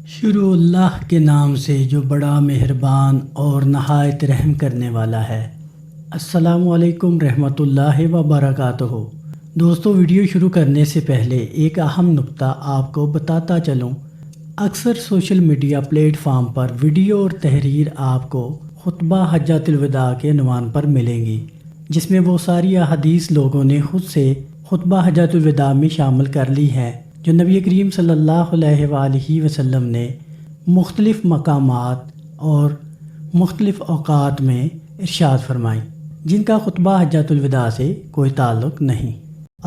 شروع اللہ کے نام سے جو بڑا مہربان اور نہایت رحم کرنے والا ہے۔ السلام علیکم رحمۃ اللہ وبرکاتہ۔ دوستو، ویڈیو شروع کرنے سے پہلے ایک اہم نکتہ آپ کو بتاتا چلوں۔ اکثر سوشل میڈیا پلیٹ فارم پر ویڈیو اور تحریر آپ کو خطبہ حجۃ الوداع کے عنوان پر ملیں گی، جس میں وہ ساری احادیث لوگوں نے خود سے خطبہ حجۃ الوداع میں شامل کر لی ہے جو نبی کریم صلی اللہ علیہ وآلہ وسلم نے مختلف مقامات اور مختلف اوقات میں ارشاد فرمائیں، جن کا خطبہ حجۃ الوداع سے کوئی تعلق نہیں۔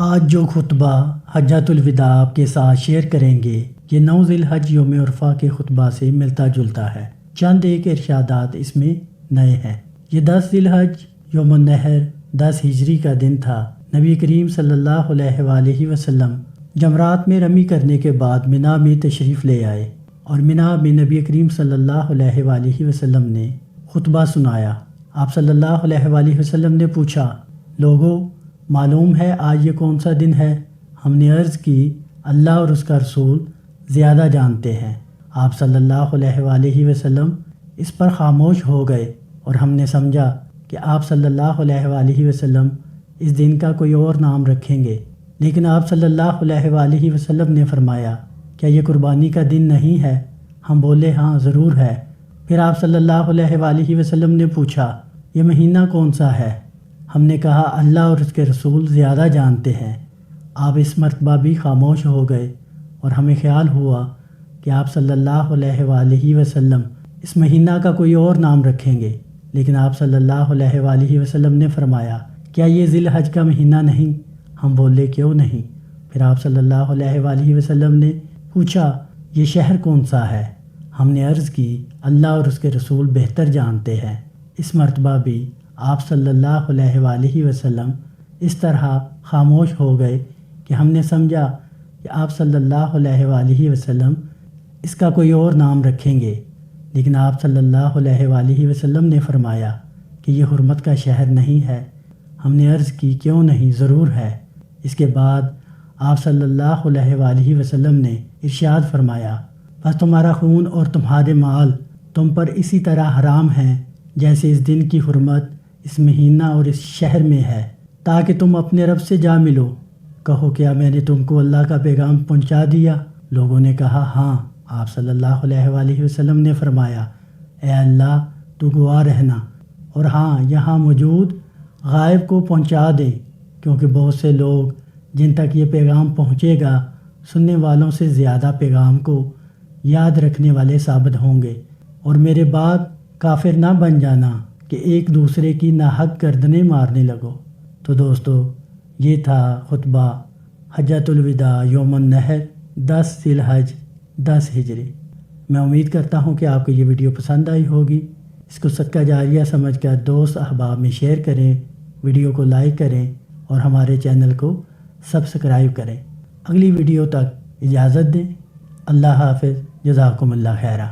آج جو خطبہ حجۃ الوداع آپ کے ساتھ شیئر کریں گے، یہ 9 ذی الحج یوم عرفہ کے خطبہ سے ملتا جلتا ہے۔ چند ایک ارشادات اس میں نئے ہیں۔ یہ 10 ذی الحج یوم النحر 10 ہجری کا دن تھا۔ نبی کریم صلی اللہ علیہ وآلہ وسلم جمرات میں رمی کرنے کے بعد منا میں تشریف لے آئے اور منا میں نبی کریم صلی اللہ علیہ وآلہ وسلم نے خطبہ سنایا۔ آپ صلی اللہ علیہ وآلہ وسلم نے پوچھا، لوگوں معلوم ہے آج یہ کون سا دن ہے؟ ہم نے عرض کی، اللہ اور اس کا رسول زیادہ جانتے ہیں۔ آپ صلی اللہ علیہ وآلہ وسلم اس پر خاموش ہو گئے اور ہم نے سمجھا کہ آپ صلی اللہ علیہ وآلہ وسلم اس دن کا کوئی اور نام رکھیں گے، لیکن آپ صلی اللہ علیہ وآلہ وسلم نے فرمایا، کیا یہ قربانی کا دن نہیں ہے؟ ہم بولے، ہاں ضرور ہے۔ پھر آپ صلی اللہ علیہ وآلہ وسلم نے پوچھا، یہ مہینہ کون سا ہے؟ ہم نے کہا، اللہ اور اس کے رسول زیادہ جانتے ہیں۔ آپ اس مرتبہ بھی خاموش ہو گئے اور ہمیں خیال ہوا کہ آپ صلی اللہ علیہ وآلہ وسلم اس مہینہ کا کوئی اور نام رکھیں گے، لیکن آپ صلی اللہ علیہ وآلہ وسلم نے فرمایا، کیا یہ ذی الحج کا مہینہ نہیں؟ ہم بولے، کیوں نہیں؟ پھر آپ صلی اللہ علیہ وآلہ وسلم نے پوچھا، یہ شہر کون سا ہے؟ ہم نے عرض کی، اللہ اور اس کے رسول بہتر جانتے ہیں۔ اس مرتبہ بھی آپ صلی اللہ علیہ وآلہ وسلم اس طرح خاموش ہو گئے کہ ہم نے سمجھا کہ آپ صلی اللہ علیہ وآلہ وسلم اس کا کوئی اور نام رکھیں گے، لیکن آپ صلی اللہ علیہ وآلہ وسلم نے فرمایا کہ یہ حرمت کا شہر نہیں ہے۔ ہم نے عرض کی، کیوں نہیں؟ ضرور ہے۔ اس کے بعد آپ صلی اللہ علیہ وآلہ وسلم نے ارشاد فرمایا، بس تمہارا خون اور تمہارے مال تم پر اسی طرح حرام ہیں جیسے اس دن کی حرمت اس مہینہ اور اس شہر میں ہے، تاکہ تم اپنے رب سے جا ملو۔ کہو، کیا میں نے تم کو اللہ کا پیغام پہنچا دیا؟ لوگوں نے کہا، ہاں۔ آپ صلی اللہ علیہ وآلہ وسلم نے فرمایا، اے اللہ تو گواہ رہنا، اور ہاں یہاں موجود غائب کو پہنچا دیں، کیونکہ بہت سے لوگ جن تک یہ پیغام پہنچے گا سننے والوں سے زیادہ پیغام کو یاد رکھنے والے ثابت ہوں گے، اور میرے بعد کافر نہ بن جانا کہ ایک دوسرے کی ناحق گردنیں مارنے لگو۔ تو دوستو، یہ تھا خطبہ حجۃ الوداع یوم النحر 10 ذی الحج 10 ہجری۔ میں امید کرتا ہوں کہ آپ کو یہ ویڈیو پسند آئی ہوگی۔ اس کو صدقہ جاریہ سمجھ کر دوست احباب میں شیئر کریں، ویڈیو کو لائک کریں اور ہمارے چینل کو سبسکرائب کریں۔ اگلی ویڈیو تک اجازت دیں۔ اللہ حافظ، جزاکم اللہ خیرہ۔